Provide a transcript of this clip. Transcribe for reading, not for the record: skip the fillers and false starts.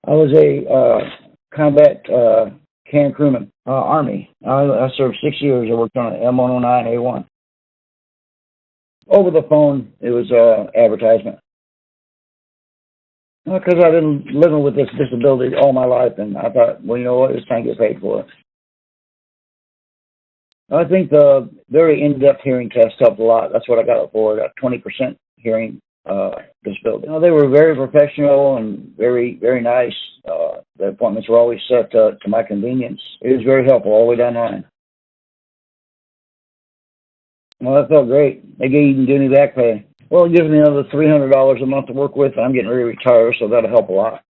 I was a combat can crewman, Army. I served 6 years. I worked on an M109A1. Over the phone, it was advertisement. Because I've been living with this disability all my life, and I thought, well, you know what, it's time to get paid for it. I think the very in-depth hearing test helped a lot. That's what I got it for. I got 20% hearing disability. You know, they were very professional and very, very nice. The appointments were always set to my convenience. It was very helpful all the way down the line. Well, that felt great. They even give me back pay. Well, it gives me another $300 a month to work with. I'm getting ready to retire, so that'll help a lot.